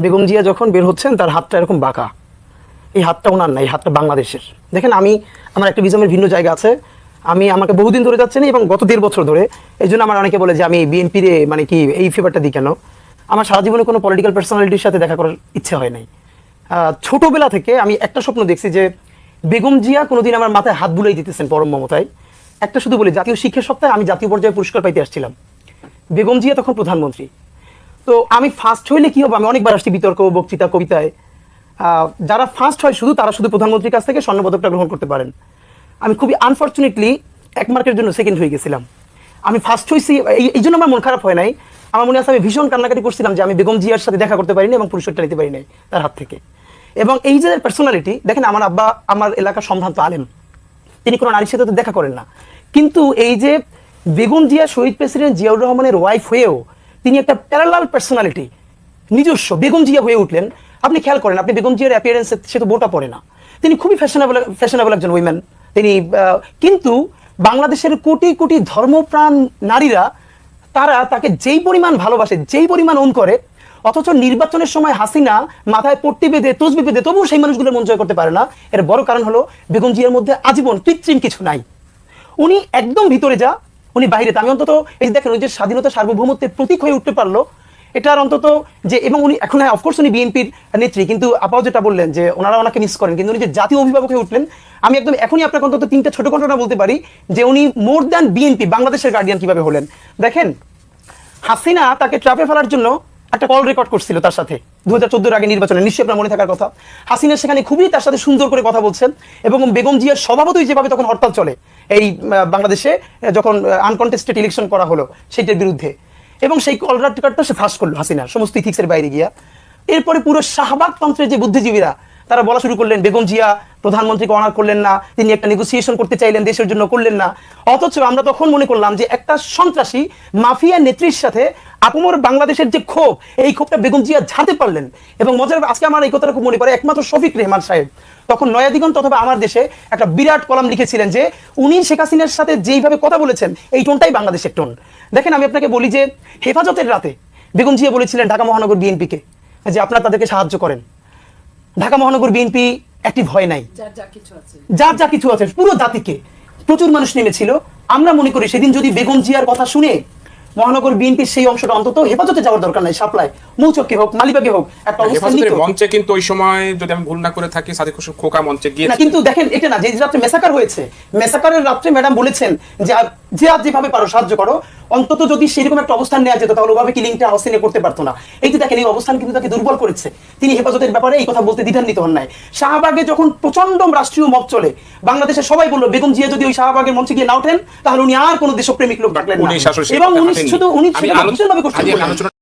বেগম জিয়া যখন বের হচ্ছেন তার হাতটা এরকম বাঁকা, এই হাতটা ওনার না, এই হাতটা বাংলাদেশের। দেখেন আমার অ্যাক্টিভিজমের ভিন্ন জায়গা আছে, আমাকে বহুদিন ধরে যাচ্ছে না এবং গত 1.5 বছর ধরে। এই জন্য আমার অনেকে বলে যে আমি বিএনপির মানে কি এই ফেভারটা দিই কেন। আমার সারা জীবনে কোনো পলিটিক্যাল পার্সোনালিটির সাথে দেখা করার ইচ্ছে হয় নাই। ছোটবেলা থেকে আমি একটা স্বপ্ন দেখছি যে বেগম জিয়া কোনোদিন আমার মাথায় হাত বুলাই দিতেছেন পরম মমতায়। একটা শুধু বলি, জাতীয় শিক্ষা সপ্তাহে আমি জাতীয় পর্যায়ে পুরস্কার পাইতে আসছিলাম, বেগম জিয়া তখন প্রধানমন্ত্রী। তো আমি ফার্স্ট হইলে কি হবে, আমি অনেকবার আসছি বিতর্ক, বক্তৃতা, কবিতায়। যারা ফার্স্ট হয় তারা শুধু প্রধানমন্ত্রীর কাছ থেকে স্বর্ণপদকটা গ্রহণ করতে পারেন। আমি খুবই আনফর্চুনেটলি 1 মার্কের জন্য সেকেন্ড হয়ে গেছিলাম। আমি ফার্স্ট হয়েছি, এই জন্য আমার মন খারাপ হয় নাই। আমার মনে আছে আমি ভীষণ কান্নাকাটি করছিলাম যে আমি বেগম জিয়ার সাথে দেখা করতে পারিনি এবং পুরস্কারটা নিতে পারি নাই তার হাত থেকে। এবং এই যে পার্সোনালিটি, দেখেন আমার আব্বা আমার এলাকার সম্ভ্রান্ত আলেম, তিনি কোনো নারীর সাথে তো দেখা করেন না, কিন্তু এই যে বেগম জিয়া শহীদ প্রেসিডেন্ট জিয়াউর রহমানের ওয়াইফ হয়েও তিনি একটা প্যারালাল পার্সোনালিটি, নিজস্ব বেগম জিয়া হয়ে উঠলেন। আপনি খেয়াল করেন, আপনি বেগম জিয়ার অ্যাপিয়ারেন্সে সে তো বোটা পড়ে না, তিনি খুবই ফ্যাশনেবল একজন উইমেন তিনি। কিন্তু বাংলাদেশের কোটি কোটি ধর্মপ্রাণ নারীরা তারা তাকে যেই পরিমাণ ভালোবাসে, যেই পরিমাণ ওন করে, অথচ নির্বাচনের সময় হাসিনা মাথায় পট্টি বেঁধে তসবি বেঁধে তবুও সেই মানুষগুলোর মন জয় করতে পারে না। এর বড় কারণ হলো বেগম জিয়ার মধ্যে আজীবন কৃত্রিম কিছু নাই। উনি একদম ভিতরে যা, উনি বাইরে তা। আমি অন্তত এই দেখেন, ওই যে স্বাধীনতা সার্বভৌমত্বের প্রতীক হয়ে উঠতে পারলো, এটার অন্তত যে, এবং উনি এখন অফকোর্স উনি বিএনপির নেত্রী, কিন্তু আপাও যেটা বললেন যে ওনারা ওনাকে মিস করেন, কিন্তু উনি যে জাতীয় অভিভাবক হয়ে উঠলেন, আমি একদম এখনই আপনাকে অন্তত 3টা ছোট ঘটনা বলতে পারি যে উনি মোর দ্যান বিএনপি বাংলাদেশের গার্ডিয়ান কিভাবে হলেন। দেখেন, হাসিনা তাকে ট্রাপে ফেলার জন্য একটা কল রেকর্ড করছিল তার সাথে 2014-এর আগে নির্বাচনে, নিশ্চয়ই আপনার মনে থাকার কথা। হাসিনা সেখানে খুবই তার সাথে সুন্দর করে কথা বলছেন এবং বেগম জিয়ার স্বভাবতই যেভাবে তখন হরতাল চলে এই বাংলাদেশে যখন আনকন্টেস্টেড ইলেকশন করা হলো সেইটার বিরুদ্ধে, এবং সেই কল রেকর্ডটা সে ফাঁস করলো হাসিনার সমস্ত ইথিক্সের বাইরে গিয়া। এরপরে পুরো শাহবাগ তন্ত্রের যে বুদ্ধিজীবীরা তারা বলা শুরু করলেন বেগম জিয়া প্রধানমন্ত্রীকে অনার করলেন না, তিনি একটা নেগোসিয়েশন করতে চাইলেন দেশের জন্য, করলেন না। অথচ আমরা তখন মনে করলাম যে একটা সন্ত্রাসী মাফিয়া নেত্রীর সাথে আপমর বাংলাদেশের যে ক্ষোভ, এই ক্ষোভটা বেগম জিয়া ঝাড়তে পারলেন। এবং মজার, আজকে আমার এই কথাটা খুব মনে পড়ে, একমাত্র শফিক রেহমান সাহেব তখন নয়া দিগন্ত অথবা আমার দেশে একটা বিরাট কলাম লিখেছিলেন যে উনি শেখ হাসিনার সাথে যেইভাবে কথা বলেছেন এই টোনটাই বাংলাদেশের টোন। দেখেন, আমি আপনাকে বলি যে হেফাজতের রাতে বেগম জিয়া বলেছিলেন ঢাকা মহানগর বিএনপিকে যে আপনারা তাদেরকে সাহায্য করেন। ঢাকা মহানগর বিএনপি অ্যাক্টিভ হয় নাই, যার যা কিছু আছে পুরো জাতিকে, প্রচুর মানুষ নেমেছিল। আমরা মনে করি সেদিন যদি বেগম জিয়ার কথা শুনে মহানগর বিএনপির সেই অংশটা অন্তত হেফাজতে যাওয়ার দরকার নাই, সাপ্লাই মৌচককে হোক মালিবাগে হোক একটা অবস্থান নিত। মঞ্চে কিন্তু ওই সময় যদি আমি ভুল না করে থাকি সাদিক হোসেন খোকা মঞ্চে গিয়ে না, কিন্তু দেখেন এটা না, যে রাত্রে মেসাকার হয়েছে, মেসাকারের রাত্রে ম্যাডাম বলেছেন যে আজ যেভাবে পারো সাহায্য করো। অন্তত যদি সেরকম একটা অবস্থান নেওয়া যেত তাহলে ওভাবে কিলিংটা হাসিনা করতে পারতো না। এই যে দেখেন, এই অবস্থান কিন্তু তাকে দুর্বল করেছে। তিনি হেফাজতের ব্যাপারে এই কথা বলতে দ্বিধান্বিত হন নাই। শাহবাগে যখন প্রচন্ড রাষ্ট্রীয় মব চলে, বাংলাদেশের সবাই বললো বেগম জিয়া যদি ওই শাহবাগের মঞ্চে গিয়ে না ওঠেন তাহলে উনি আর কোনো দেশপ্রেমিক লোক ডাকলেন না, এবং উনি শুধু